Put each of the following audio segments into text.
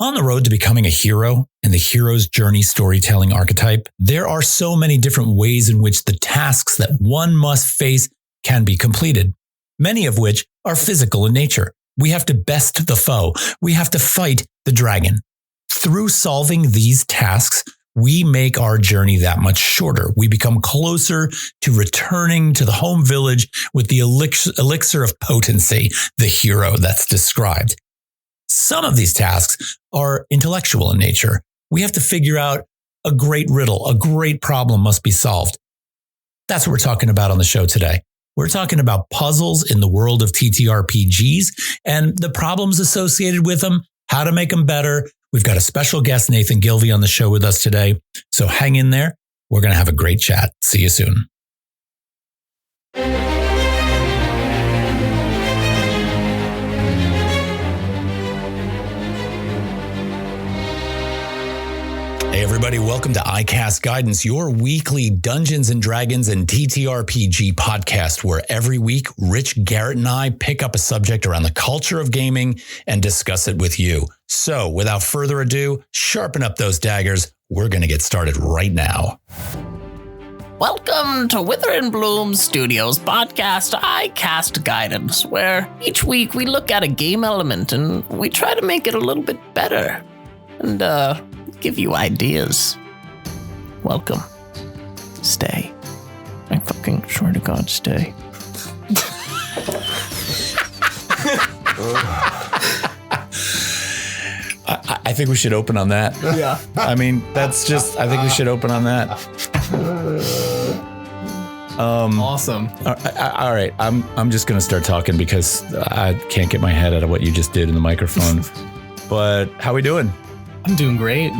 On the road to becoming a hero in the hero's journey storytelling archetype, there are so many different ways in which the tasks that one must face can be completed, many of which are physical in nature. We have to best the foe. We have to fight the dragon. Through solving these tasks, we make our journey that much shorter. We become closer to returning to the home village with the elixir of potency, the hero that's described. Some of these tasks are intellectual in nature. We have to figure out a great riddle, a great problem must be solved. That's what we're talking about on the show today. We're talking about puzzles in the world of TTRPGs and the problems associated with them, how to make them better. We've got a special guest, Nathan Gilvey, on the show with us today. So hang in there. We're going to have a great chat. See you soon. Hey everybody, welcome to iCast Guidance, your weekly Dungeons & Dragons and TTRPG podcast, where every week Rich, Garrett, and I pick up a subject around the culture of gaming and discuss it with you. So without further ado, sharpen up those daggers. We're going to get started right now. Welcome to Wither and Bloom Studios podcast, iCast Guidance, where each week we look at a game element and we try to make it a little bit better and give you ideas. Welcome. Stay. I fucking swear to God, stay. I think we should open on that. Yeah. I mean, that's just, I think we should open on that. Awesome. All right. I'm just going to start talking because I can't get my head out of what you just did in the microphone. But how we doing? I'm doing great.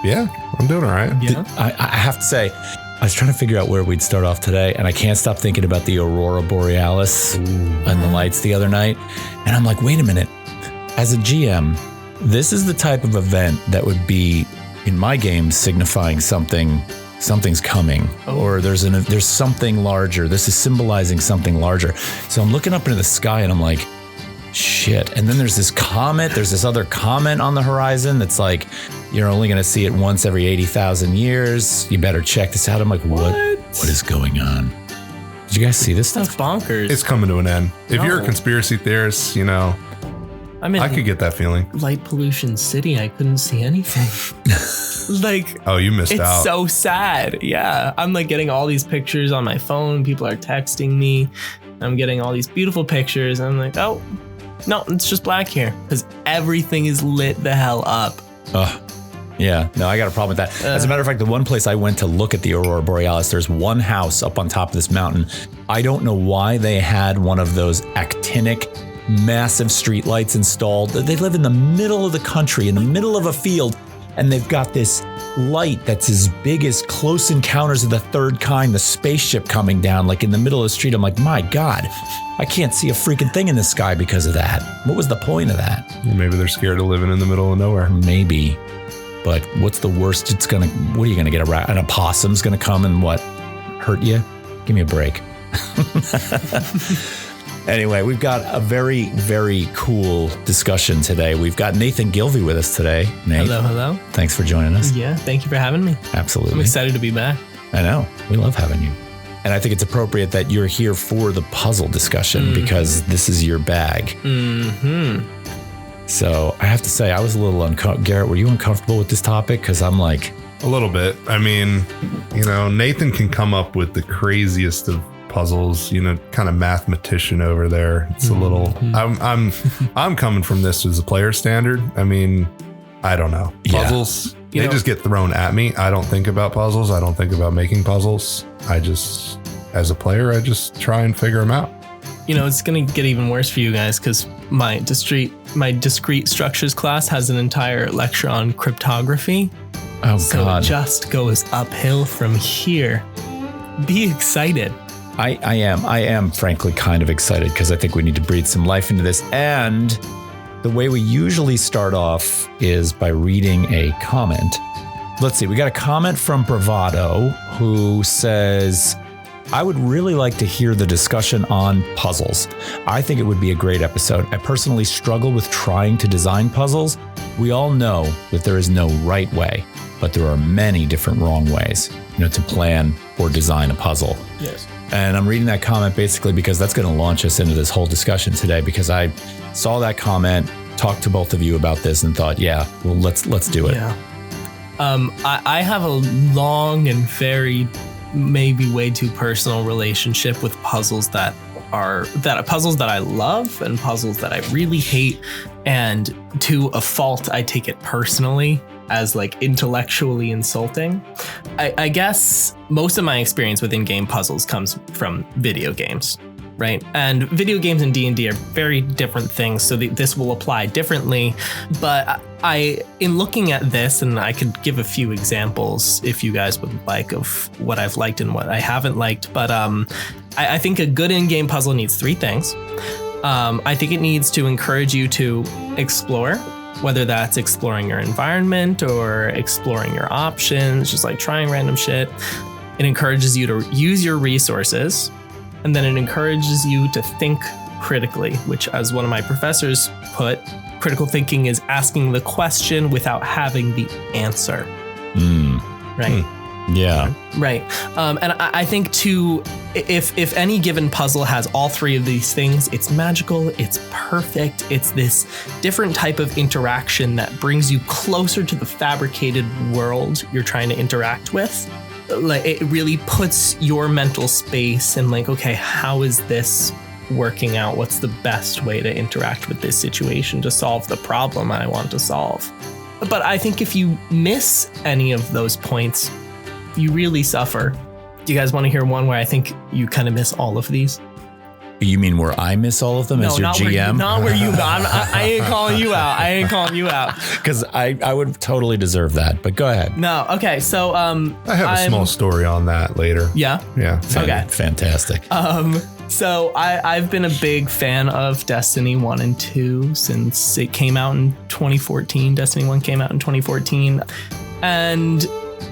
Yeah, I'm doing all right. Yeah. I have to say, I was trying to figure out where we'd start off today, and I can't stop thinking about the Aurora Borealis and the lights the other night. And I'm like, wait a minute. As a GM, this is the type of event that would be, in my game, signifying something's coming, or there's something larger. This is symbolizing something larger. So I'm looking up into the sky, and I'm like, shit. And then there's this comet. There's this other comet on the horizon that's like, you're only going to see it once every 80,000 years. You better check this out. I'm like, what is going on? Did you guys see this stuff? That's bonkers. It's coming to an end. If you're a conspiracy theorist, you know, I could get that feeling. Light pollution city. I couldn't see anything. Oh, you missed out. It's so sad. Yeah. I'm like getting all these pictures on my phone. People are texting me. I'm getting all these beautiful pictures. And I'm like, oh, no, it's just black here because everything is lit the hell up. Yeah, no, I got a problem with that. As a matter of fact, the one place I went to look at the Aurora Borealis, there's one house up on top of this mountain. I don't know why they had one of those actinic, massive street lights installed. They live in the middle of the country, in the middle of a field, and they've got this light that's as big as Close Encounters of the Third Kind, the spaceship coming down like in the middle of the street. I'm like, my God, I can't see a freaking thing in the sky because of that. What was the point of that? Maybe they're scared of living in the middle of nowhere. Maybe. But what's the worst what are you going to get? An opossum's going to come and what? Hurt you? Give me a break. Anyway, we've got a very, very cool discussion today. We've got Nathan Gilvey with us today. Nate, Hello. thanks for joining us. Yeah, thank you for having me. Absolutely. I'm excited to be back. I know. We love having you. And I think it's appropriate that you're here for the puzzle discussion because this is your bag. Mm-hmm. So I have to say, I was a little uncomfortable. Garrett, were you uncomfortable with this topic? Because I'm like... A little bit. I mean, you know, Nathan can come up with the craziest of puzzles, you know, kind of mathematician over there. It's a little... I'm coming from this as a player standard. I mean, I don't know. Puzzles, they just get thrown at me. I don't think about puzzles. I don't think about making puzzles. As a player, I just try and figure them out. You know, it's going to get even worse for you guys because my discrete structures class has an entire lecture on cryptography. Oh, so God. It just goes uphill from here. Be excited. I am frankly kind of excited because I think we need to breathe some life into this. And the way we usually start off is by reading a comment. Let's see, we got a comment from Bravado who says, I would really like to hear the discussion on puzzles. I think it would be a great episode. I personally struggle with trying to design puzzles. We all know that there is no right way, but there are many different wrong ways, to plan or design a puzzle. Yes. And I'm reading that comment basically because that's going to launch us into this whole discussion today, because I saw that comment, talked to both of you about this and thought, let's do it. Yeah. I have a long and very, maybe way too personal relationship with puzzles that I love and puzzles that I really hate. And to a fault, I take it personally as like intellectually insulting. I guess most of my experience with in-game puzzles comes from video games, right? And video games and D&D are very different things, so this will apply differently. But in looking at this, and I could give a few examples if you guys would like of what I've liked and what I haven't liked. But I think a good in-game puzzle needs three things. I think it needs to encourage you to explore, whether that's exploring your environment or exploring your options, just like trying random shit. It encourages you to use your resources, and then it encourages you to think critically, which, as one of my professors put, critical thinking is asking the question without having the answer. Right. Yeah. Right. And I think too, if any given puzzle has all three of these things, it's magical, it's perfect, it's this different type of interaction that brings you closer to the fabricated world you're trying to interact with. Like, it really puts your mental space in like, okay, how is this working out? What's the best way to interact with this situation to solve the problem I want to solve? But I think if you miss any of those points, you really suffer. Do you guys want to hear one where I think you kind of miss all of these? You mean where I miss all of them as your GM? Not where you I ain't calling you out. Because I would totally deserve that, but go ahead. No, okay, so I have a small story on that later. Yeah? Yeah. Okay. Fantastic. So I've been a big fan of Destiny 1 and 2 since it came out in 2014. Destiny 1 came out in 2014. And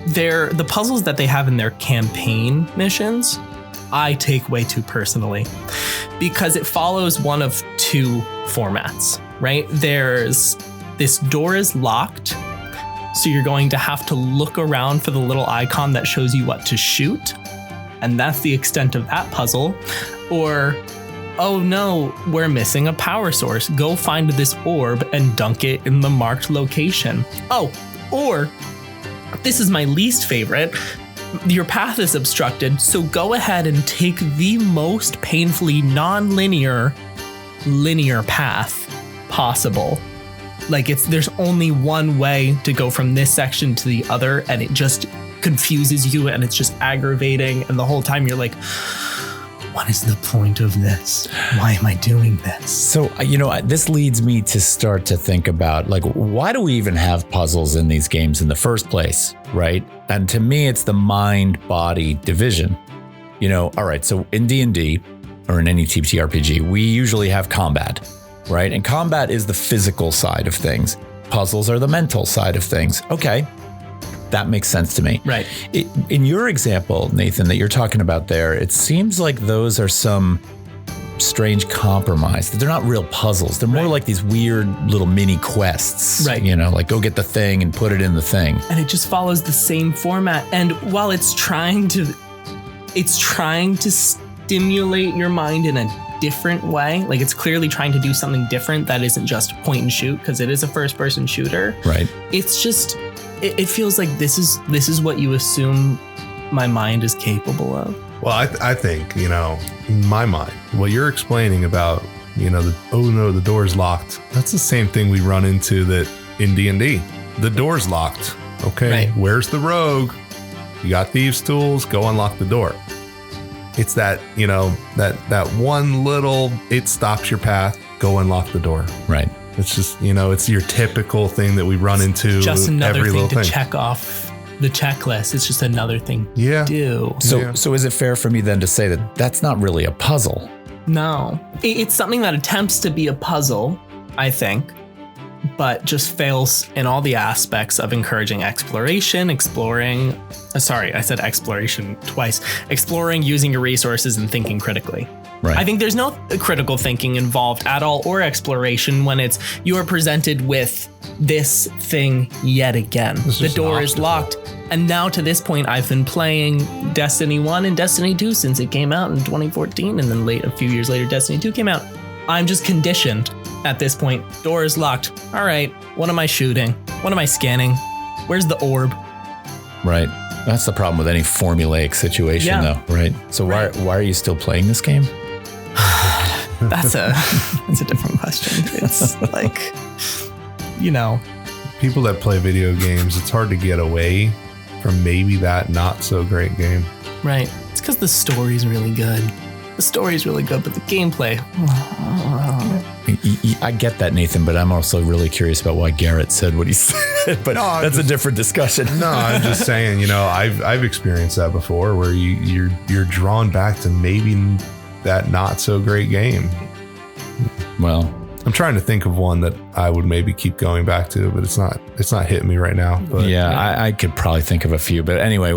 the puzzles that they have in their campaign missions, I take way too personally, because it follows one of two formats, right? There's this door is locked, so you're going to have to look around for the little icon that shows you what to shoot, and that's the extent of that puzzle. Or, oh no, we're missing a power source. Go find this orb and dunk it in the marked location. Oh, or this is my least favorite. Your path is obstructed, so go ahead and take the most painfully non-linear path possible. Like, there's only one way to go from this section to the other, and it just confuses you, and it's just aggravating, and the whole time you're like, what is the point of this? Why am I doing this? So, this leads me to start to think about, like, why do we even have puzzles in these games in the first place, right? And to me, it's the mind-body division. All right, so in D&D, or in any TTRPG, we usually have combat, right? And combat is the physical side of things. Puzzles are the mental side of things. Okay. That makes sense to me. Right. In your example, Nathan, that you're talking about there, it seems like those are some strange compromise. They're not real puzzles. They're more like these weird little mini quests. Right. Like go get the thing and put it in the thing. And it just follows the same format. And while it's trying to stimulate your mind in a different way, like it's clearly trying to do something different that isn't just point and shoot, because it is a first-person shooter. Right. It's just, it feels like this is what you assume my mind is capable of. Well, I think, in my mind, what you're explaining about, the door's locked. That's the same thing we run into that in D&D. The door's locked. Okay, right. Where's the rogue? You got thieves' tools, go unlock the door. It's that, that one little, it stops your path, go unlock the door. Right. It's just, it's your typical thing that we run into. Just another every thing little to thing. check off the checklist. It's just another thing to do. So is it fair for me then to say that that's not really a puzzle? No. It's something that attempts to be a puzzle, I think, but just fails in all the aspects of encouraging exploration, I said exploration twice. Exploring, using your resources, and thinking critically. Right. I think there's no critical thinking involved at all or exploration when it's you are presented with this thing yet again. The door is locked. And now to this point, I've been playing Destiny 1 and Destiny 2 since it came out in 2014. And then a few years later, Destiny 2 came out. I'm just conditioned at this point. Door is locked. All right. What am I shooting? What am I scanning? Where's the orb? Right. That's the problem with any formulaic situation, though, right? So why are you still playing this game? That's a different question. It's like, people that play video games, it's hard to get away from maybe that not so great game. Right. It's because the story's really good. The story's really good, but the gameplay. I get that, Nathan, but I'm also really curious about why Garrett said what he said. But that's a different discussion. No, I'm just saying, I've experienced that before, where you're drawn back to maybe that not so great game. Well, I'm trying to think of one that I would maybe keep going back to, but it's not hitting me right now. But I could probably think of a few. But anyway,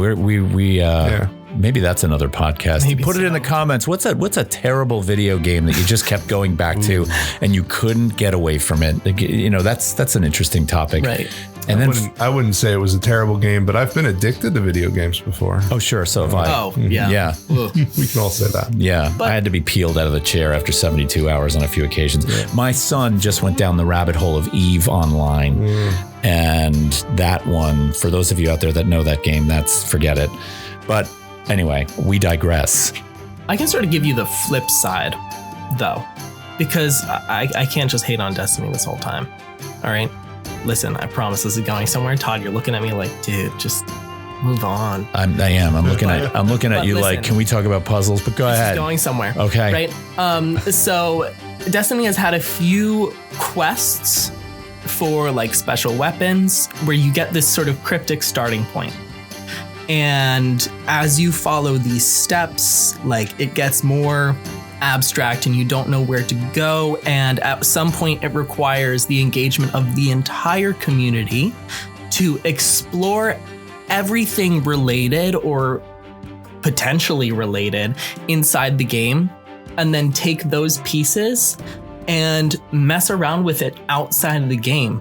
maybe that's another podcast. Maybe Put it in the comments. What's a terrible video game that you just kept going back to and you couldn't get away from it? That's an interesting topic. Right. And I wouldn't say it was a terrible game, but I've been addicted to video games before. Oh, sure. So have I. Oh, yeah. Yeah. We can all say that. Yeah. I had to be peeled out of the chair after 72 hours on a few occasions. Yeah. My son just went down the rabbit hole of EVE Online. And that one, for those of you out there that know that game, forget it. But anyway, we digress. I can sort of give you the flip side, though, because I can't just hate on Destiny this whole time. All right? Listen, I promise this is going somewhere. Todd, you're looking at me like, dude, just move on. I am. I'm looking at you like, can we talk about puzzles? But go ahead. It's going somewhere. Okay. Right? So Destiny has had a few quests for like special weapons where you get this sort of cryptic starting point. And as you follow these steps, like it gets more abstract and you don't know where to go. And at some point it requires the engagement of the entire community to explore everything related or potentially related inside the game, and then take those pieces and mess around with it outside of the game.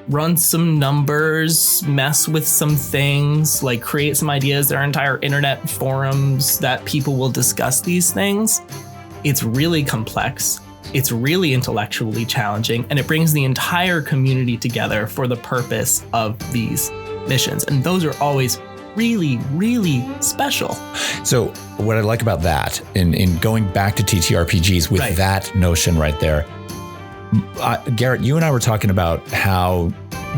Run some numbers, mess with some things, like create some ideas. There are entire internet forums that people will discuss these things. It's really complex. It's really intellectually challenging, and it brings the entire community together for the purpose of these missions. And those are always really, really special. So what I like about that, in going back to TTRPGs with that notion right there, Garrett, you and I were talking about how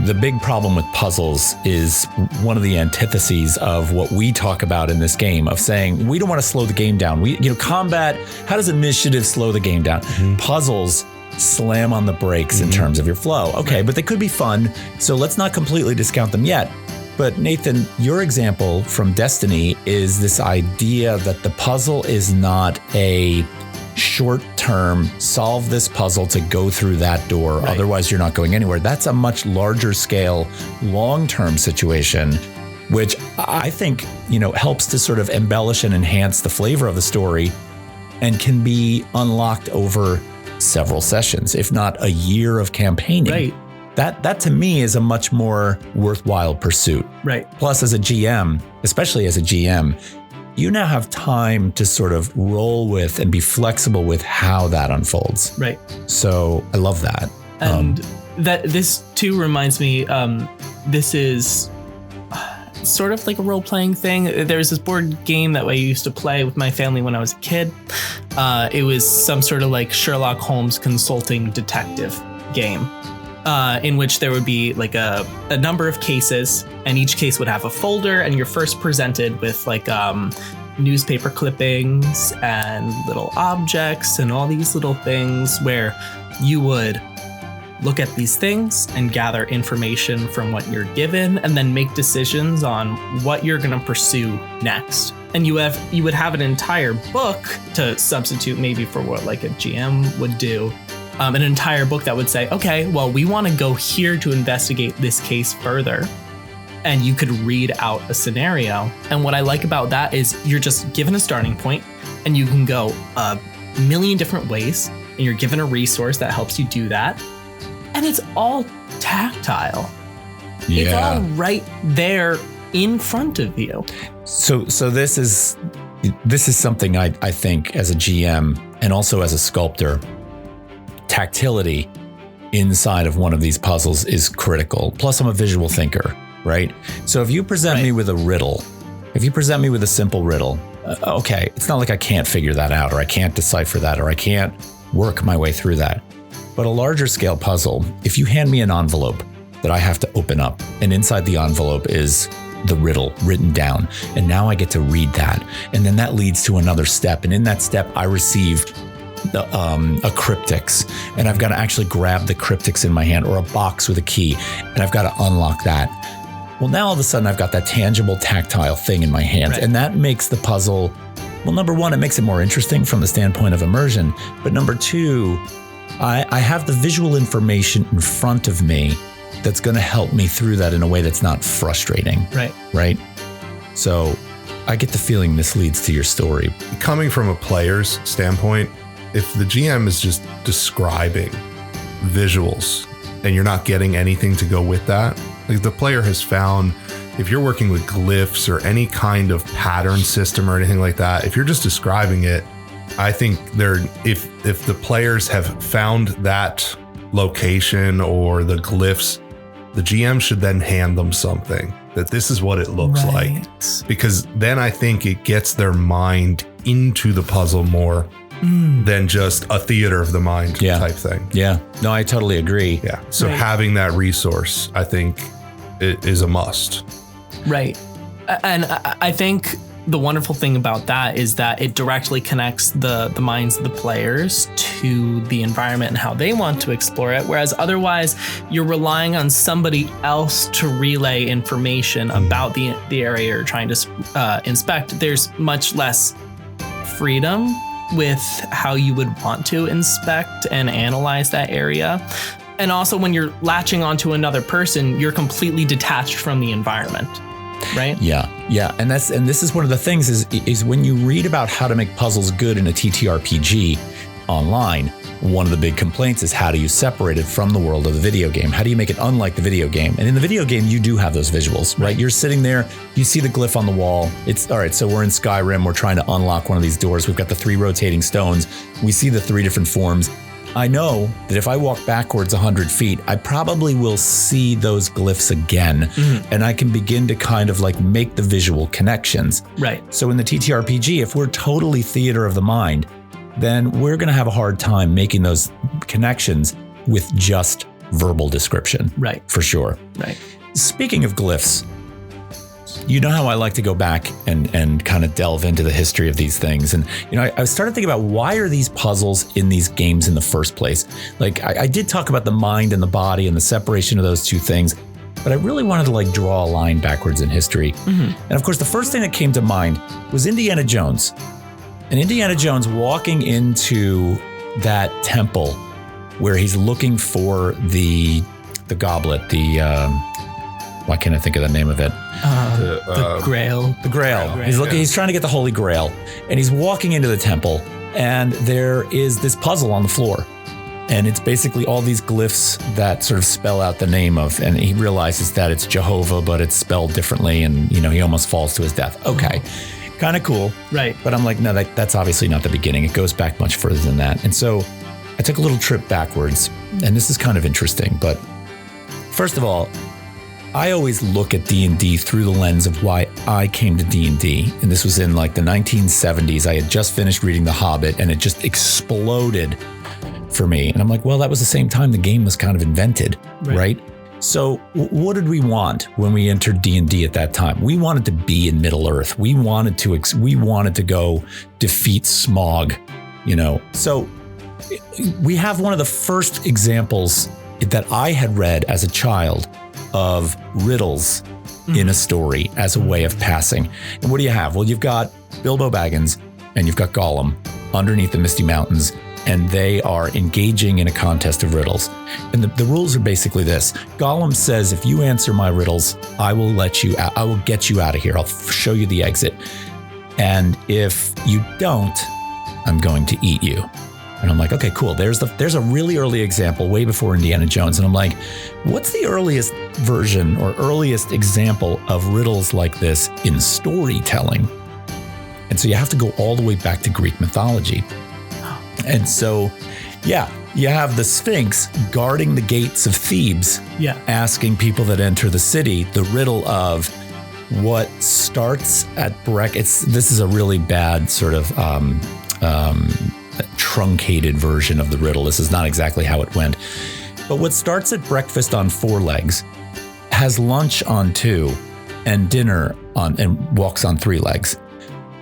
the big problem with puzzles is one of the antitheses of what we talk about in this game, of saying we don't want to slow the game down. Combat, how does initiative slow the game down? Puzzles slam on the brakes in terms of your flow. Okay, but they could be fun, so let's not completely discount them yet. But Nathan, your example from Destiny is this idea that the puzzle is not a short-term, solve this puzzle to go through that door, otherwise you're not going anywhere. That's a much larger scale, long-term situation, which I think, helps to sort of embellish and enhance the flavor of the story and can be unlocked over several sessions, if not a year of campaigning. Right. That to me is a much more worthwhile pursuit. Right. Plus, as a GM, especially as a GM, you now have time to sort of roll with and be flexible with how that unfolds. Right. So I love that. And this too reminds me, this is sort of like a role-playing thing. There's this board game that I used to play with my family when I was a kid. It was some sort of like Sherlock Holmes consulting detective game. In which there would be like a number of cases, and each case would have a folder, and you're first presented with like newspaper clippings and little objects and all these little things where you would look at these things and gather information from what you're given, and then make decisions on what you're going to pursue next. And you would have an entire book to substitute maybe for what like a GM would do. An entire book that would say, okay, well, we want to go here to investigate this case further. And you could read out a scenario. And what I like about that is you're just given a starting point, and you can go, a million different ways, and you're given a resource that helps you do that. And it's all tactile. It's all right there in front of you. So this is something I think as a GM and also as a sculptor, tactility inside of one of these puzzles is critical. Plus I'm a visual thinker, right? So if you present me with a riddle, if you present me with a simple riddle, okay, it's not like I can't figure that out or I can't decipher that or I can't work my way through that. But a larger scale puzzle, if you hand me an envelope that I have to open up and inside the envelope is the riddle written down, and now I get to read that. And then that leads to another step. And in that step, I receive a cryptix, and I've got to actually grab the cryptix in my hand or a box with a key, and I've got to unlock that. Well, now all of a sudden I've got that tangible, tactile thing in my hands, and that makes the puzzle, well, number one, it makes it more interesting from the standpoint of immersion. But number two, I have the visual information in front of me that's going to help me through that in a way that's not frustrating. Right. So I get the feeling this leads to your story. Coming from a player's standpoint, if the GM is just describing visuals and you're not getting anything to go with that, like the player has found, if you're working with glyphs or any kind of pattern system or anything like that, if you're just describing it, I think if the players have found that location or the glyphs, the GM should then hand them something that this is what it looks like, because then I think it gets their mind into the puzzle more than just a theater of the mind type thing. Yeah, no, I totally agree. Yeah. So having that resource, I think it is a must. Right. And I think the wonderful thing about that is that it directly connects the minds of the players to the environment and how they want to explore it. Whereas otherwise, you're relying on somebody else to relay information about the area you're trying to inspect. There's much less freedom with how you would want to inspect and analyze that area. And also when you're latching onto another person, you're completely detached from the environment. Right? Yeah. And this is one of the things is when you read about how to make puzzles good in a TTRPG online, one of the big complaints is how do you separate it from the world of the video game? How do you make it unlike the video game? And in the video game, you do have those visuals, right? You're sitting there, you see the glyph on the wall. It's all right. So we're in Skyrim. We're trying to unlock one of these doors. We've got the 3 rotating stones. We see the 3 different forms. I know that if I walk backwards 100 feet, I probably will see those glyphs again, and I can begin to kind of like make the visual connections. Right. So in the TTRPG, if we're totally theater of the mind, then we're going to have a hard time making those connections with just verbal description. Right. For sure. Right. Speaking of glyphs, you know how I like to go back and kind of delve into the history of these things. And, you know, I started thinking about why are these puzzles in these games in the first place? Like I did talk about the mind and the body and the separation of those two things, but I really wanted to like draw a line backwards in history. And of course, the first thing that came to mind was Indiana Jones. And Indiana Jones walking into that temple where he's looking for the goblet, why can't I think of the name of it? The Grail. The Grail. He's trying to get the Holy Grail, and he's walking into the temple, and there is this puzzle on the floor, and it's basically all these glyphs that sort of spell out the name of, and he realizes that it's Jehovah, but it's spelled differently, and you know he almost falls to his death. Okay, kind of cool, right? But I'm like, no, that's obviously not the beginning. It goes back much further than that, and so I took a little trip backwards, and this is kind of interesting. But first of all, I always look at D&D through the lens of why I came to D&D. And this was in like the 1970s. I had just finished reading The Hobbit and it just exploded for me. And I'm like, well, that was the same time the game was kind of invented, right? So what did we want when we entered D&D at that time? We wanted to be in Middle Earth. We wanted to go defeat Smaug, you know. So we have one of the first examples that I had read as a child of riddles in a story as a way of passing. And what do you have? Well, you've got Bilbo Baggins and you've got Gollum underneath the Misty Mountains, and they are engaging in a contest of riddles. And the rules are basically this. Gollum says, if you answer my riddles, I will let you out. I will get you out of here. I'll show you the exit. And if you don't, I'm going to eat you. And I'm like, okay, cool. There's a really early example way before Indiana Jones. And I'm like, what's the earliest version or earliest example of riddles like this in storytelling? And so you have to go all the way back to Greek mythology. And so, yeah, you have the Sphinx guarding the gates of Thebes, asking people that enter the city the riddle of what starts at breakfast. This is a really bad sort of truncated version of the riddle. This is not exactly how it went. But what starts at breakfast on 4 legs, has lunch on 2, and dinner on and walks on 3 legs.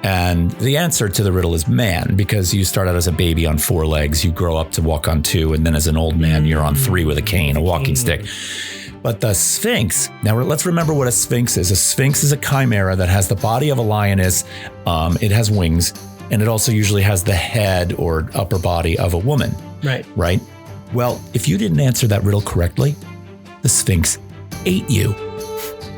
And the answer to the riddle is man, because you start out as a baby on 4 legs, you grow up to walk on 2, and then as an old man, you're on 3 with a cane, a walking stick. But the Sphinx, now let's remember what a Sphinx is. A Sphinx is a chimera that has the body of a lioness. It has wings, and it also usually has the head or upper body of a woman. Right? Well, if you didn't answer that riddle correctly, the Sphinx ate you.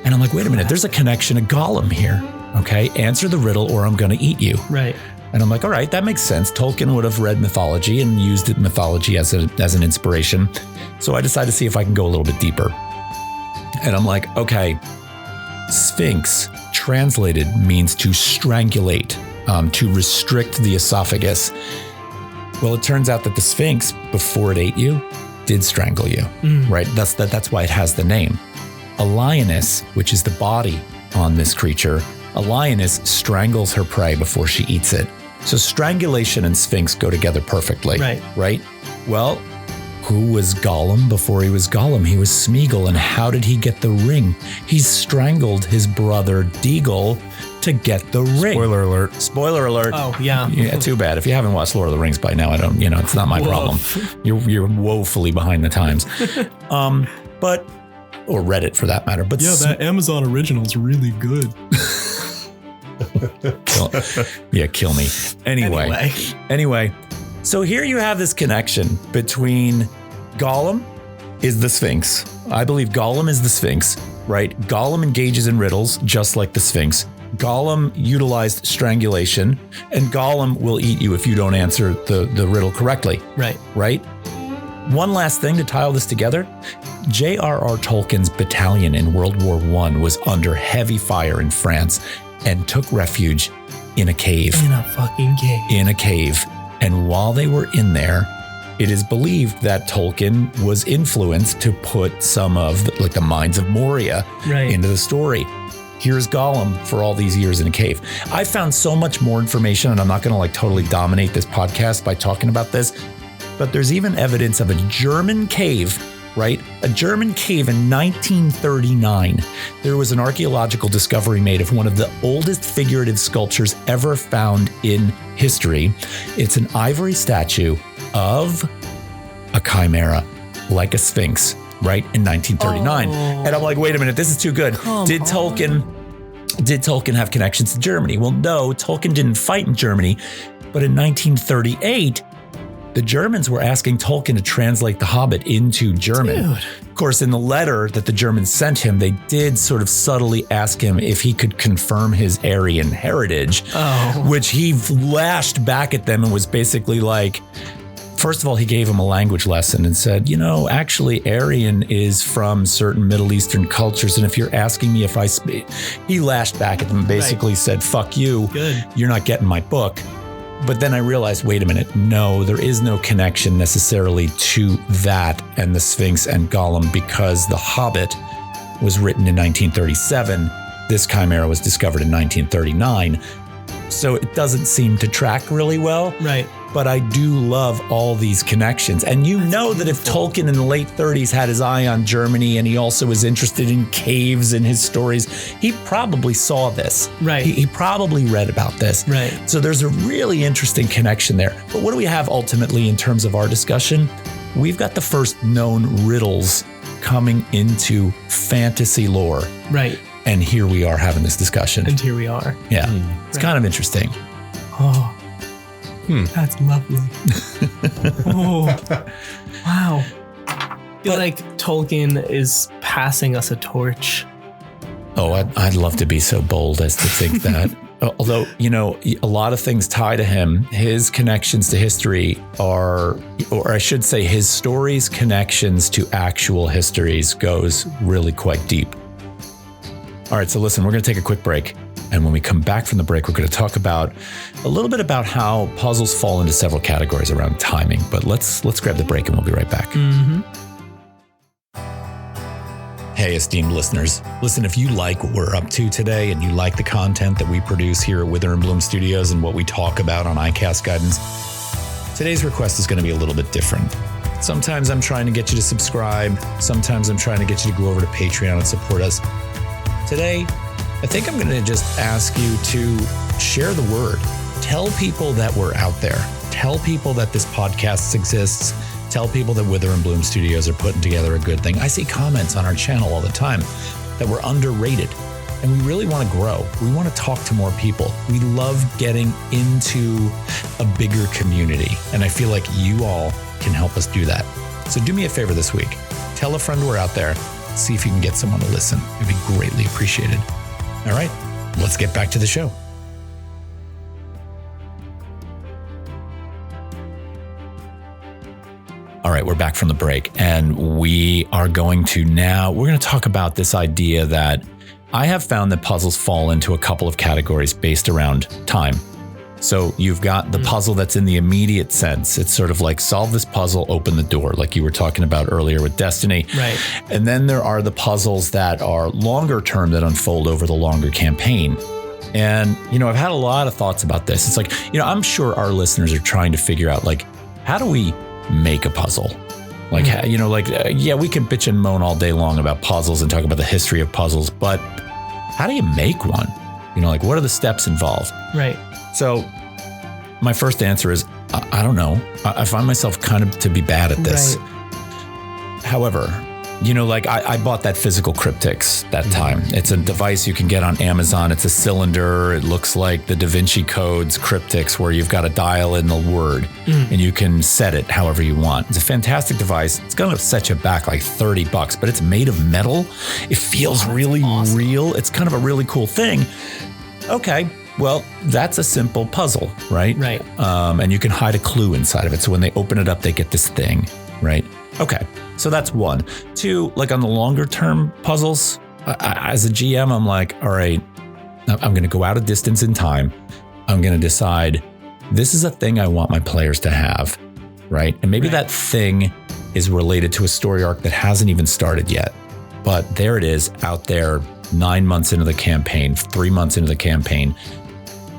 And I'm like, wait a minute, there's a connection to Gollum here. Okay, answer the riddle or I'm going to eat you. Right. And I'm like, all right, that makes sense. Tolkien would have read mythology and used mythology as an inspiration. So I decided to see if I can go a little bit deeper. And I'm like, okay, Sphinx translated means to strangulate, to restrict the esophagus. Well, it turns out that the Sphinx, before it ate you, did strangle you, right? That's why it has the name. A lioness, which is the body on this creature, a lioness strangles her prey before she eats it. So strangulation and Sphinx go together perfectly, right? Well, who was Gollum before he was Gollum? He was Smeagol. And how did he get the ring? He strangled his brother Deagle to get the ring. Spoiler alert. Spoiler alert. Oh, yeah. Yeah, too bad. If you haven't watched Lord of the Rings by now, it's not my problem. You're woefully behind the times. Or Reddit for that matter. But yeah, that Amazon original is really good. Kill me. Anyway, so here you have this connection between Gollum is the Sphinx. I believe Gollum is the Sphinx, right? Gollum engages in riddles just like the Sphinx. Gollum utilized strangulation, and Gollum will eat you if you don't answer the riddle correctly. Right? One last thing to tie all this together. J.R.R. Tolkien's battalion in World War I was under heavy fire in France and took refuge in a cave. In a fucking cave. In a cave. And while they were in there, it is believed that Tolkien was influenced to put some of the Mines of Moria into the story. Here's Gollum for all these years in a cave. I found so much more information, and I'm not going to totally dominate this podcast by talking about this, but there's even evidence of a German cave, right? A German cave in 1939. There was an archaeological discovery made of one of the oldest figurative sculptures ever found in history. It's an ivory statue of a chimera, like a sphinx, right? In 1939. And I'm like, wait a minute, this is too good. Did Tolkien have connections to Germany? Well, no, Tolkien didn't fight in Germany, but in 1938, the Germans were asking Tolkien to translate The Hobbit into German. Dude. Of course, in the letter that the Germans sent him, they did sort of subtly ask him if he could confirm his Aryan heritage, which he lashed back at them and was basically like, first of all, he gave him a language lesson and said, actually Aryan is from certain Middle Eastern cultures. And if you're asking me if I speak, he lashed back at them and basically said, fuck you, you're not getting my book. But then I realized, wait a minute, no, there is no connection necessarily to that and the Sphinx and Gollum, because The Hobbit was written in 1937. This chimera was discovered in 1939. So it doesn't seem to track really well. Right. But I do love all these connections. And that if Tolkien in the late 30s had his eye on Germany and he also was interested in caves in his stories, he probably saw this. Right. He probably read about this. Right. So there's a really interesting connection there. But what do we have ultimately in terms of our discussion? We've got the first known riddles coming into fantasy lore. Right. And here we are having this discussion. And here we are. Yeah. It's kind of interesting. Oh. That's lovely. Oh, wow. I feel like Tolkien is passing us a torch. Oh, I'd love to be so bold as to think that. Although, a lot of things tie to him. His connections to history or I should say his stories' connections to actual histories goes really quite deep. All right, so listen, we're going to take a quick break. And when we come back from the break, we're going to talk about a little bit about how puzzles fall into several categories around timing. But let's grab the break and we'll be right back. Mm-hmm. Hey, esteemed listeners. Listen, if you like what we're up to today and you like the content that we produce here at Wither and Bloom Studios and what we talk about on iCast Guidance, today's request is going to be a little bit different. Sometimes I'm trying to get you to subscribe. Sometimes I'm trying to get you to go over to Patreon and support us. Today, I think I'm going to just ask you to share the word. Tell people that we're out there. Tell people that this podcast exists. Tell people that Wither and Bloom Studios are putting together a good thing. I see comments on our channel all the time that we're underrated, and we really want to grow. We want to talk to more people. We love getting into a bigger community, and I feel like you all can help us do that. So do me a favor this week. Tell a friend we're out there. See if you can get someone to listen. It'd be greatly appreciated. All right, let's get back to the show. All right, we're back from the break, and we're going to talk about this idea that I have found that puzzles fall into a couple of categories based around time. So you've got the puzzle that's in the immediate sense. It's sort of like solve this puzzle, open the door, like you were talking about earlier with Destiny. Right. And then there are the puzzles that are longer term that unfold over the longer campaign. And, I've had a lot of thoughts about this. It's like, I'm sure our listeners are trying to figure out, like, how do we make a puzzle? Like, yeah, we can bitch and moan all day long about puzzles and talk about the history of puzzles, but how do you make one? What are the steps involved? Right. So my first answer is, I don't know. I find myself kind of to be bad at this. Right. However, I bought that physical cryptics that time. It's a device you can get on Amazon. It's a cylinder. It looks like the Da Vinci Code's cryptics where you've got to dial in the word and you can set it however you want. It's a fantastic device. It's going to set you back like $30, but it's made of metal. It feels really real. It's kind of a really cool thing. Okay. Well, that's a simple puzzle, right? Right. And you can hide a clue inside of it. So when they open it up, they get this thing, right? Okay. So that's one. Two, like on the longer term puzzles, as a GM, I'm like, all right, I'm going to go out a distance in time. I'm going to decide this is a thing I want my players to have, right? And maybe that thing is related to a story arc that hasn't even started yet. But there it is out there 9 months into the campaign, 3 months into the campaign.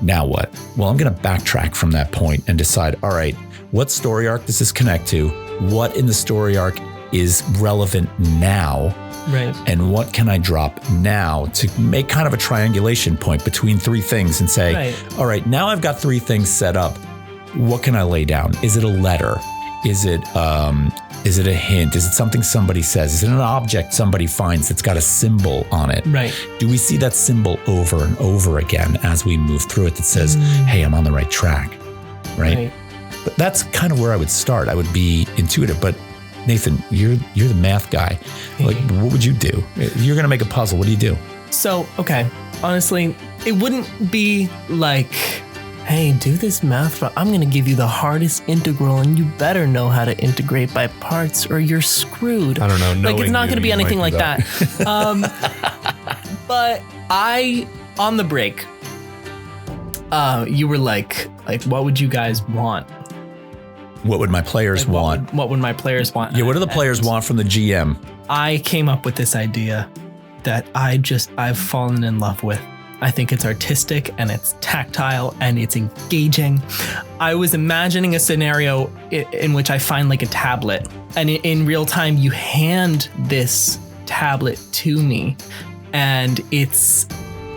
Now what? Well, I'm going to backtrack from that point and decide, all right, what story arc does this connect to? What in the story arc is relevant now? Right. And what can I drop now to make kind of a triangulation point between three things and say, all right, now I've got three things set up. What can I lay down? Is it a letter? Is it a hint? Is it something somebody says? Is it an object somebody finds that's got a symbol on it? Right. Do we see that symbol over and over again as we move through it that says, hey, I'm on the right track, right? But that's kind of where I would start. I would be intuitive. But Nathan, you're the math guy. Like, what would you do? If you're going to make a puzzle, what do you do? So, okay, honestly, it wouldn't be like, hey, do this math, but I'm going to give you the hardest integral and you better know how to integrate by parts or you're screwed. I don't know. Like, it's not going to be anything like that. But on the break, you were like, what would you guys want? What would my players want? What would my players want? Yeah, what do the players want from the GM? I came up with this idea that I've fallen in love with. I think it's artistic and it's tactile and it's engaging. I was imagining a scenario in which I find like a tablet and in real time you hand this tablet to me and it's,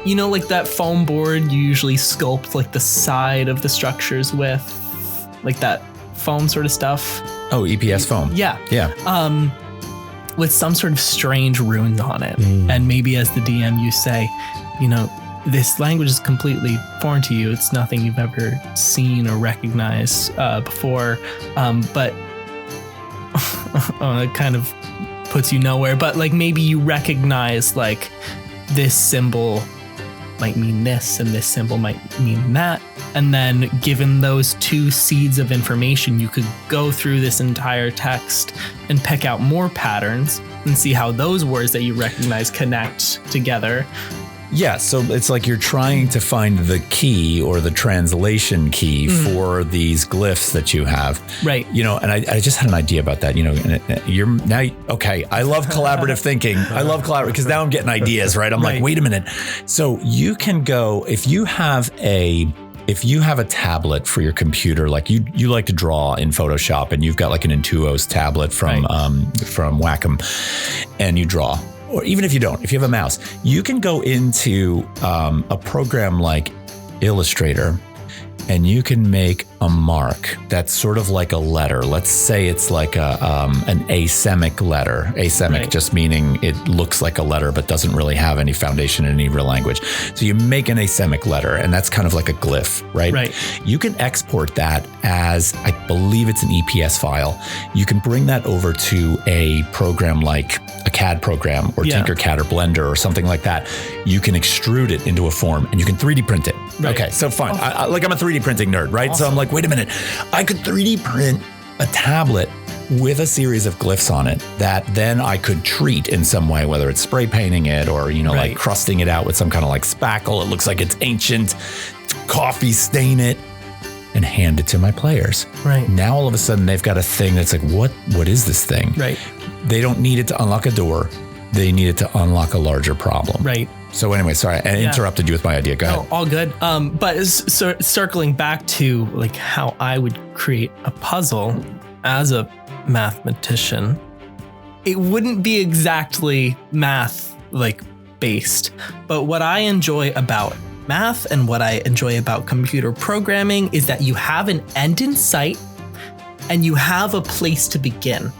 like that foam board you usually sculpt like the side of the structures with, like that foam sort of stuff. Oh, EPS foam. Yeah. With some sort of strange runes on it. And maybe as the DM you say, this language is completely foreign to you. It's nothing you've ever seen or recognized before. But it kind of puts you nowhere. But like maybe you recognize like this symbol might mean this and this symbol might mean that. And then given those 2 seeds of information, you could go through this entire text and pick out more patterns and see how those words that you recognize connect together. Yeah, so it's like you're trying to find the key or the translation key for these glyphs that you have. Right. You know, and I just had an idea about that, you know, and you're now, okay, I love collaborative thinking. I love collaborative because now I'm getting ideas, right? I'm like, wait a minute. So you can go, if you have a tablet for your computer, like you like to draw in Photoshop and you've got like an Intuos tablet from Wacom and you draw. Or even if you don't, if you have a mouse, you can go into a program like Illustrator and you can make a mark that's sort of like a letter. Let's say it's like an asemic letter. Asemic just meaning it looks like a letter but doesn't really have any foundation in any real language. So you make an asemic letter and that's kind of like a glyph, right? Right. You can export that as, I believe it's an EPS file. You can bring that over to a program like a CAD program or Tinkercad or Blender or something like that. You can extrude it into a form and you can 3D print it. Right. Okay, so fine. I'm a 3D printing nerd, right? Awesome. So I'm like, wait a minute. I could 3D print a tablet with a series of glyphs on it that then I could treat in some way, whether it's spray painting it or, you know, like crusting it out with some kind of like spackle. It looks like it's ancient, coffee stain it, and hand it to my players. Right. Now all of a sudden they've got a thing that's like, what is this thing? Right. They don't need it to unlock a door. They need it to unlock a larger problem. Right. So anyway, sorry, I interrupted you with my idea. Go ahead. All good. But circling back to like how I would create a puzzle as a mathematician, it wouldn't be exactly math like based. But what I enjoy about math and what I enjoy about computer programming is that you have an end in sight and you have a place to begin.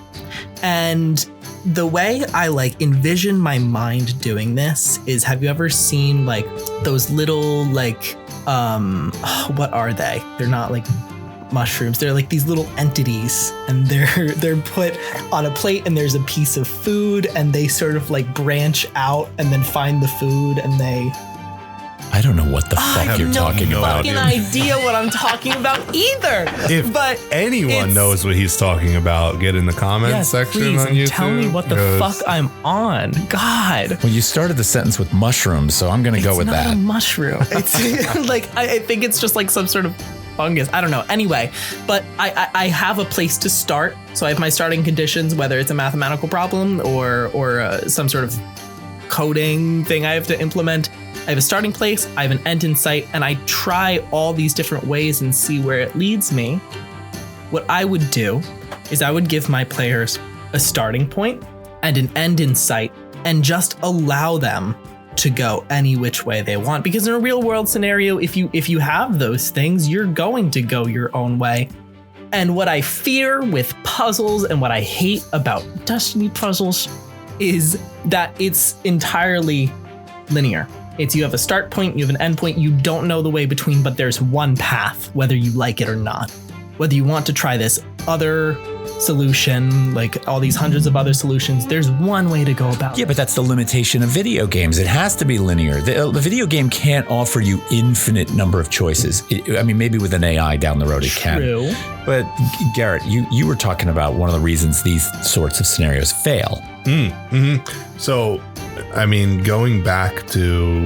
And the way I like envision my mind doing this is, have you ever seen like those little like, what are they? They're not like mushrooms. They're like these little entities and they're put on a plate and there's a piece of food and they sort of like branch out and then find the food and they... I don't know what the fuck you're talking about. I have no fucking idea what I'm talking about either. But anyone knows what he's talking about, get in the comments section please, on YouTube. Tell me what the fuck I'm on. God. Well, you started the sentence with mushrooms, so I'm going to go with that. It's not a mushroom. It's like, I think it's just like some sort of fungus. I don't know. Anyway, but I have a place to start. So I have my starting conditions, whether it's a mathematical problem or some sort of coding thing I have to implement. I have a starting place, I have an end in sight, and I try all these different ways and see where it leads me. What I would do is I would give my players a starting point and an end in sight and just allow them to go any which way they want. Because in a real world scenario, if you have those things, you're going to go your own way. And what I fear with puzzles and what I hate about Destiny puzzles is that it's entirely linear. It's you have a start point, you have an end point, you don't know the way between, but there's one path, whether you like it or not. Whether you want to try this other solution, like all these hundreds of other solutions, there's one way to go about it. Yeah, but that's the limitation of video games. It has to be linear. The video game can't offer you infinite number of choices. I mean, maybe with an AI down the road it True. can. But Garrett, you were talking about one of the reasons these sorts of scenarios fail. So, I mean, going back to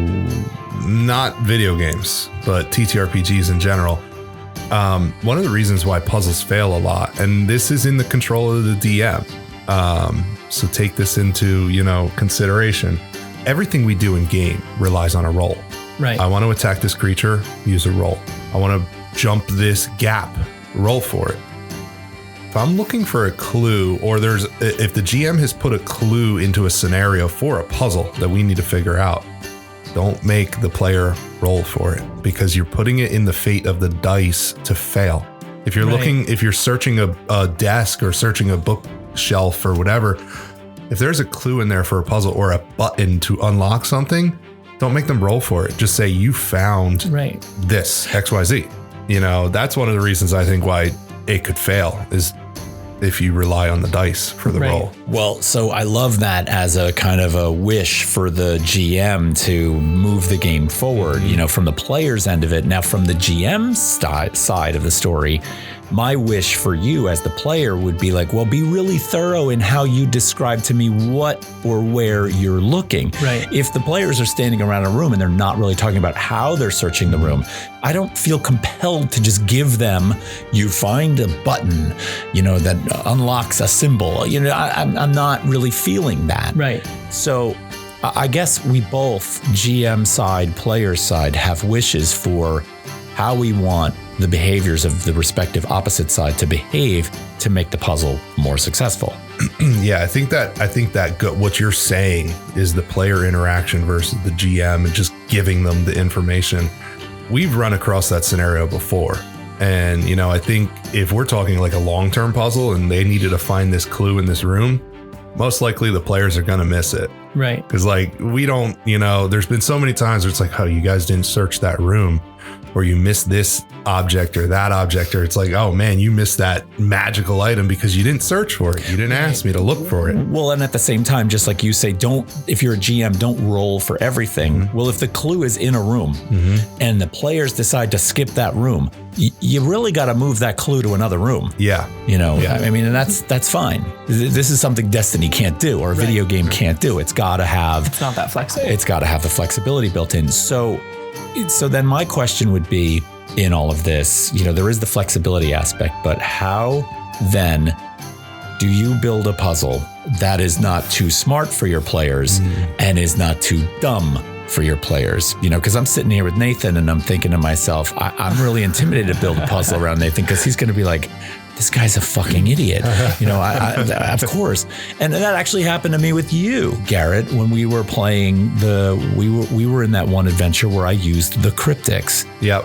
not video games, but TTRPGs in general, one of the reasons why puzzles fail a lot, and this is in the control of the DM, so take this into, consideration. Everything we do in game relies on a roll. Right. I want to attack this creature, use a roll. I want to jump this gap, roll for it. If I'm looking for a clue, or if the GM has put a clue into a scenario for a puzzle that we need to figure out, don't make the player roll for it, because you're putting it in the fate of the dice to fail. If you're if you're searching a desk or searching a bookshelf or whatever, if there's a clue in there for a puzzle or a button to unlock something, don't make them roll for it. Just say you found this XYZ. That's one of the reasons I think why it could fail is if you rely on the dice for the roll. Well, so I love that as a kind of a wish for the GM to move the game forward, from the player's end of it. Now, from the GM side of the story, my wish for you as the player would be like, well, be really thorough in how you describe to me what or where you're looking. Right. If the players are standing around a room and they're not really talking about how they're searching the room, I don't feel compelled to just give them, you find a button, that unlocks a symbol. I'm not really feeling that. Right. So I guess we both, GM side, player side, have wishes for how we want the behaviors of the respective opposite side to behave to make the puzzle more successful. Yeah, I think that what you're saying is the player interaction versus the GM and just giving them the information. We've run across that scenario before. And, I think if we're talking like a long-term puzzle and they needed to find this clue in this room, most likely the players are going to miss it. Right. Because we don't, there's been so many times where it's like, oh, you guys didn't search that room, or you missed this object or that object, or it's like, oh man, you missed that magical item because you didn't search for it. You didn't ask me to look for it. Well, and at the same time, just like you say, if you're a GM, don't roll for everything. Mm-hmm. Well, if the clue is in a room and the players decide to skip that room, you really got to move that clue to another room. Yeah. I mean, and that's fine. This is something Destiny can't do, or a video game can't do. It's got to have. It's not that flexible. It's got to have the flexibility built in. So then my question would be, in all of this, there is the flexibility aspect, but how then do you build a puzzle that is not too smart for your players and is not too dumb for your players? Because I'm sitting here with Nathan and I'm thinking to myself, I'm really intimidated to build a puzzle around Nathan because he's going to be like, this guy's a fucking idiot. Of course. And that actually happened to me with you, Garrett, when we were playing we were in that one adventure where I used the cryptics. Yep.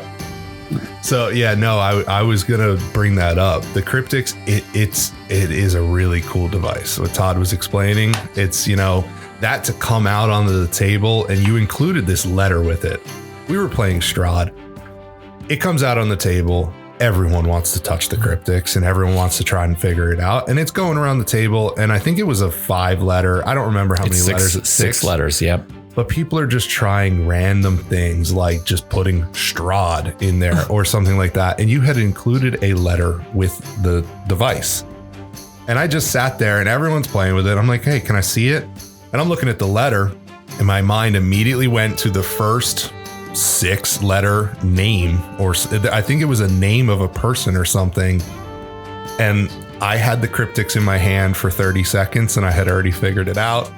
So I was gonna bring that up. The cryptics, it is a really cool device. What Todd was explaining, it's that to come out onto the table, and you included this letter with it. We were playing Strahd. It comes out on the table. Everyone wants to touch the cryptics and everyone wants to try and figure it out. And it's going around the table. And I think it was a 5-letter. I don't remember how many letters. It's 6 letters. Yep. But people are just trying random things like just putting Strahd in there or something like that. And you had included a letter with the device. And I just sat there and everyone's playing with it. I'm like, hey, can I see it? And I'm looking at the letter and my mind immediately went to the first 6-letter name, or I think it was a name of a person or something. And I had the cryptics in my hand for 30 seconds and I had already figured it out.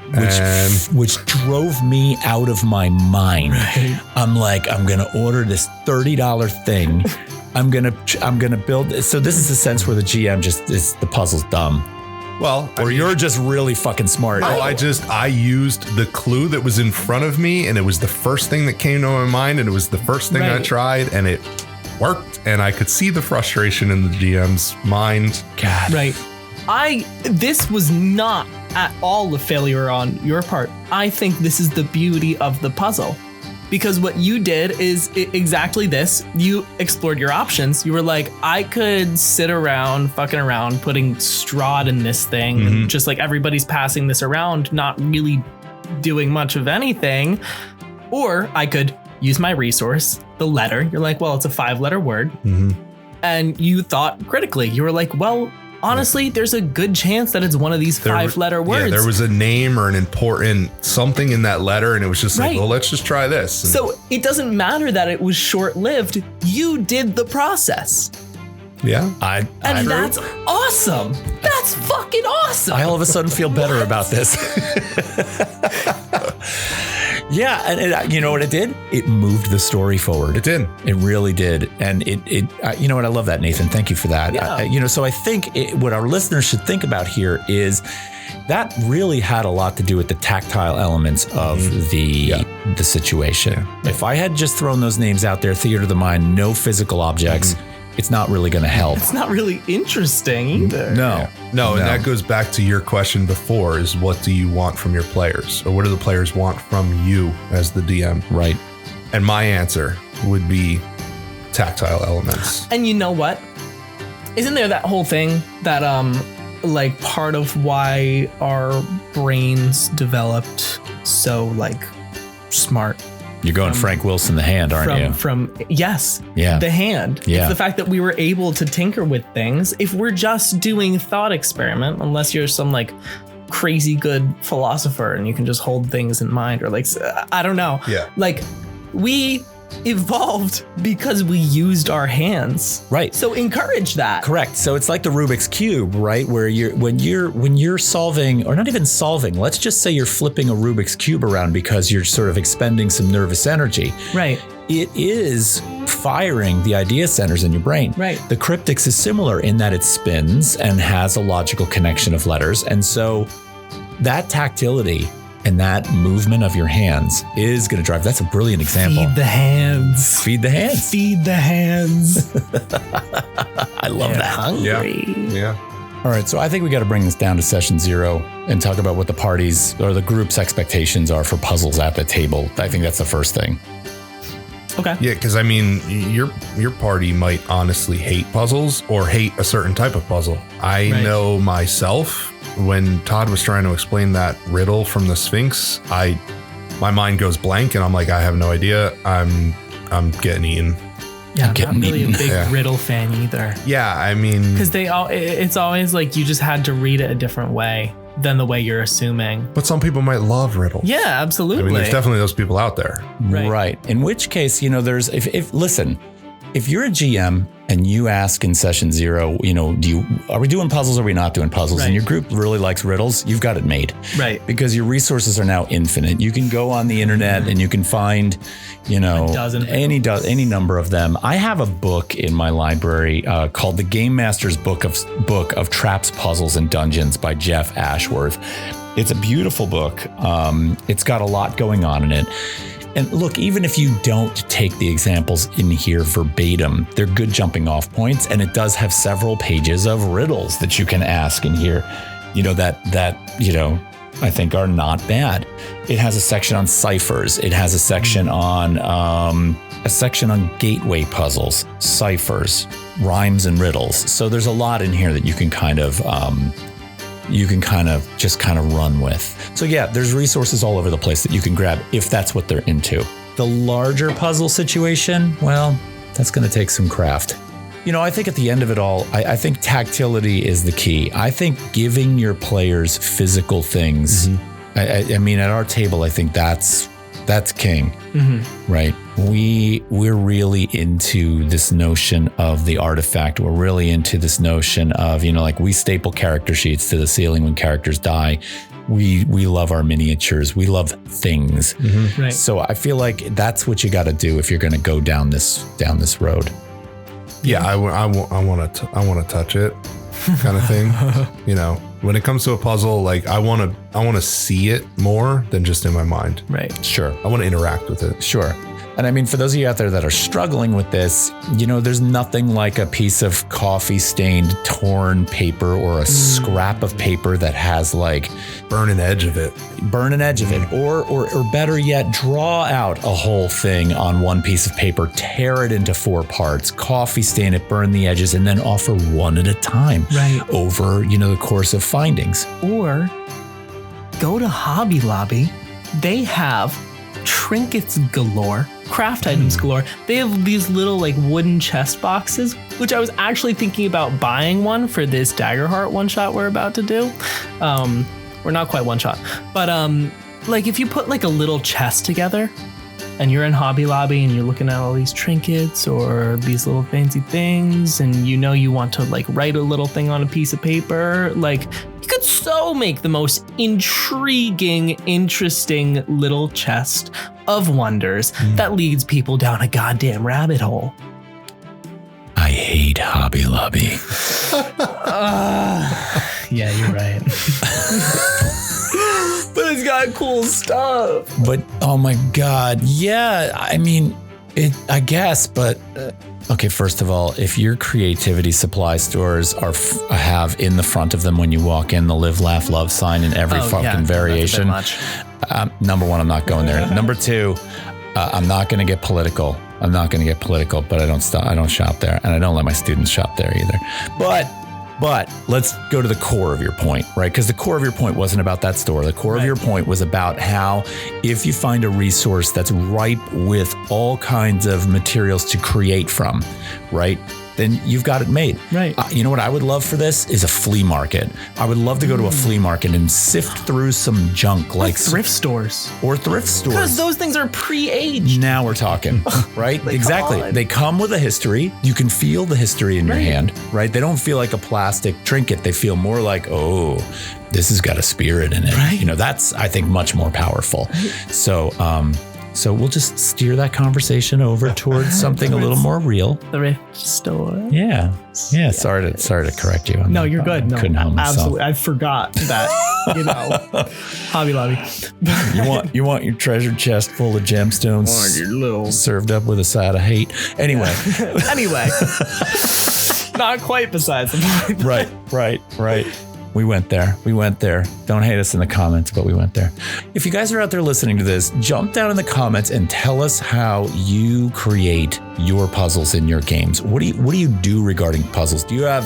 Which drove me out of my mind. Right. I'm like, I'm going to order this $30 thing. I'm going to build this. So this is a sense where the GM the puzzle's dumb. Well, you're just really fucking smart. No, I used the clue that was in front of me and it was the first thing that came to my mind and it was the first thing I tried and it worked and I could see the frustration in the GM's mind. God. Right. This was not at all a failure on your part. I think this is the beauty of the puzzle. Because what you did is exactly this. You explored your options. You were like, I could sit around, fucking around, putting Strahd in this thing, and just like everybody's passing this around, not really doing much of anything. Or I could use my resource, the letter. You're like, well, it's a 5-letter word. And you thought critically. You were like, well, honestly, there's a good chance that it's one of these 5-letter words. Yeah, there was a name or an important something in that letter, and it was just like, well, let's just try this. And so it doesn't matter that it was short-lived. You did the process. Yeah. That's awesome. That's fucking awesome. I all of a sudden feel better about this. Yeah, and you know what it did? It moved the story forward. It did. It really did. And it you know what? I love that, Nathan. Thank you for that. Yeah. So I think what our listeners should think about here is that really had a lot to do with the tactile elements of the situation. Yeah. If I had just thrown those names out there, theater of the mind, no physical objects, it's not really going to help. It's not really interesting either. No, and that goes back to your question before is what do you want from your players? Or what do the players want from you as the DM? Right. And my answer would be tactile elements. And you know what? Isn't there that whole thing that like part of why our brains developed so like smart. You're going Frank Wilson the hand, aren't you? Yes. Yeah. The hand. Yeah. It's the fact that we were able to tinker with things. If we're just doing thought experiment, unless you're some like crazy good philosopher and you can just hold things in mind, or like, I don't know. Yeah. Like we evolved because we used our hands. Right. So encourage that. Correct. So it's like the Rubik's Cube, right? Where when you're solving, or not even solving, let's just say you're flipping a Rubik's Cube around because you're sort of expending some nervous energy. Right. It is firing the idea centers in your brain. Right. The cryptics is similar in that it spins and has a logical connection of letters. And so that tactility and that movement of your hands is going to drive. That's a brilliant example. Feed the hands. Feed the hands. Feed the hands. I love that. Hungry. Yeah. All right, so I think we got to bring this down to session 0 and talk about what the party's or the group's expectations are for puzzles at the table. I think that's the first thing. Okay. Yeah, because I mean, your party might honestly hate puzzles or hate a certain type of puzzle. I know myself, when Todd was trying to explain that riddle from the Sphinx, my mind goes blank and I'm like, I have no idea. I'm getting eaten. Yeah, I'm not Getting really a eaten. big riddle fan either. Yeah, I mean, Because it's always like you just had to read it a different way than the way you're assuming. but some people might love riddles. Yeah, I absolutely. mean, there's definitely those people out there. Right. In which case, there's listen, if you're a GM and you ask in session 0, are we doing puzzles or are we not doing puzzles? Right. And your group really likes riddles, you've got it made. Right. Because your resources are now infinite. You can go on the internet and you can find, dozen any number of them. I have a book in my library called The Game Master's Book of Traps, Puzzles, and Dungeons by Jeff Ashworth. It's a beautiful book. It's got a lot going on in it. And look, even if you don't take the examples in here verbatim, they're good jumping off points. And it does have several pages of riddles that you can ask in here, that I think are not bad. It has a section on ciphers. It has a section on gateway puzzles, ciphers, rhymes and riddles. So there's a lot in here that you can kind of just run with. So yeah, there's resources all over the place that you can grab if that's what they're into. The larger puzzle situation, well, that's going to take some craft. I think at the end of it all, I think tactility is the key. I think giving your players physical things. I mean, at our table, I think that's king, right? We're really into this notion of the artifact. We're really into this notion of, like we staple character sheets to the ceiling when characters die. We love our miniatures. We love things. Right. So I feel like that's what you got to do if you're going to go down this road. Yeah, I want to touch it, kind of thing. When it comes to a puzzle, like I want to see it more than just in my mind. Right. Sure. I want to interact with it. Sure. And I mean, for those of you out there that are struggling with this, there's nothing like a piece of coffee stained, torn paper or a scrap of paper that has like Burn an edge of it. Or better yet, draw out a whole thing on one piece of paper, tear it into 4 parts, coffee stain it, burn the edges, and then offer one at a time over, the course of findings. Or go to Hobby Lobby. They have trinkets galore, craft items galore. They have these little like wooden chest boxes, which I was actually thinking about buying one for this Daggerheart one shot we're about to do. We're not quite one shot, but like if you put like a little chest together and you're in Hobby Lobby and you're looking at all these trinkets or these little fancy things and you want to like write a little thing on a piece of paper, like you could so make the most intriguing, interesting little chest of wonders that leads people down a goddamn rabbit hole. I hate Hobby Lobby. Yeah, you're right. But it's got cool stuff. But oh my God. Yeah. I mean, I guess, but okay. First of all, if your creativity supply stores have in the front of them when you walk in the live, laugh, love sign in every variation. Number one, I'm not going there. Number 2, I'm not going to get political. But I don't shop there, and I don't let my students shop there either. But But let's go to the core of your point, right? Because the core of your point wasn't about that store. The core of your point was about how if you find a resource that's ripe with all kinds of materials to create from, right? Then you've got it made. Right. You know what I would love for this is a flea market. I would love to go to a flea market and sift through some junk like thrift stores. Or thrift stores. Because those things are pre-aged. Now we're talking, right? Exactly. They come with a history. You can feel the history in your hand, right? They don't feel like a plastic trinket. They feel more like, oh, this has got a spirit in it. Right. You know, that's, I think, much more powerful. So we'll just steer that conversation over towards something a little more real. Thrift store. Yeah. Sorry to correct you. No, you're good. No, couldn't help myself. absolutely. I forgot that. Hobby Lobby. You want your treasure chest full of gemstones served up with a side of hate. Anyway. Not quite besides the point. Right. We went there. Don't hate us in the comments, but we went there. If you guys are out there listening to this, jump down in the comments and tell us how you create your puzzles in your games. What do you do regarding puzzles? Do you have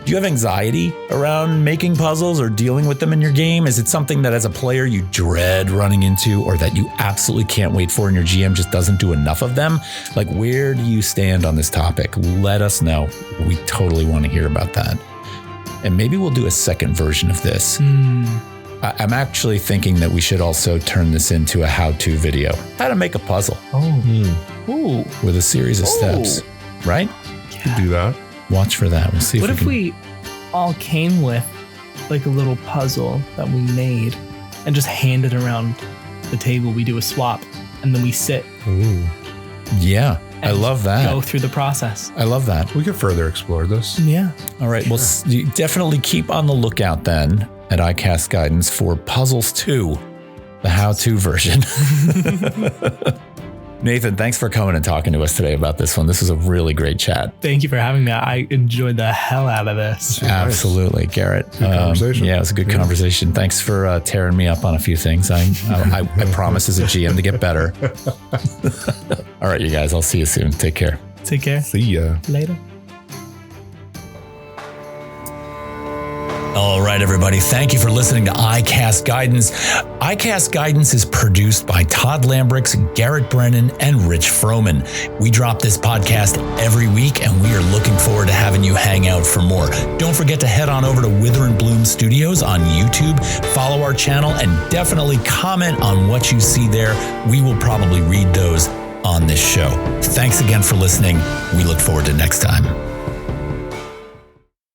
anxiety around making puzzles or dealing with them in your game? Is it something that as a player you dread running into or that you absolutely can't wait for and your GM just doesn't do enough of them? Like, where do you stand on this topic? Let us know. We totally want to hear about that. And maybe we'll do a second version of this. I'm actually thinking that we should also turn this into a how-to video. How to make a puzzle. Ooh. With a series of steps. Right? Could do that. Watch for that. We'll see What if we all came with like a little puzzle that we made and just hand it around the table? We do a swap and then we sit. Ooh. Yeah. I love that. Go through the process. I love that. We could further explore this. Yeah. All right. Well, you definitely keep on the lookout then at iCast Guidance for Puzzles 2, the how-to version. Nathan, thanks for coming and talking to us today about this one. This was a really great chat. Thank you for having me. I enjoyed the hell out of this. Absolutely, Garrett. Good conversation. Yeah, it was a good conversation. Thanks for tearing me up on a few things. I promise as a GM to get better. All right, you guys, I'll see you soon. Take care. Take care. See ya. Later. All right, everybody. Thank you for listening to iCast Guidance. iCast Guidance is produced by Todd Lambrix, Garrett Brennan, and Rich Froman. We drop this podcast every week, and we are looking forward to having you hang out for more. Don't forget to head on over to Wither and Bloom Studios on YouTube, follow our channel, and definitely comment on what you see there. We will probably read those on this show. Thanks again for listening. We look forward to next time.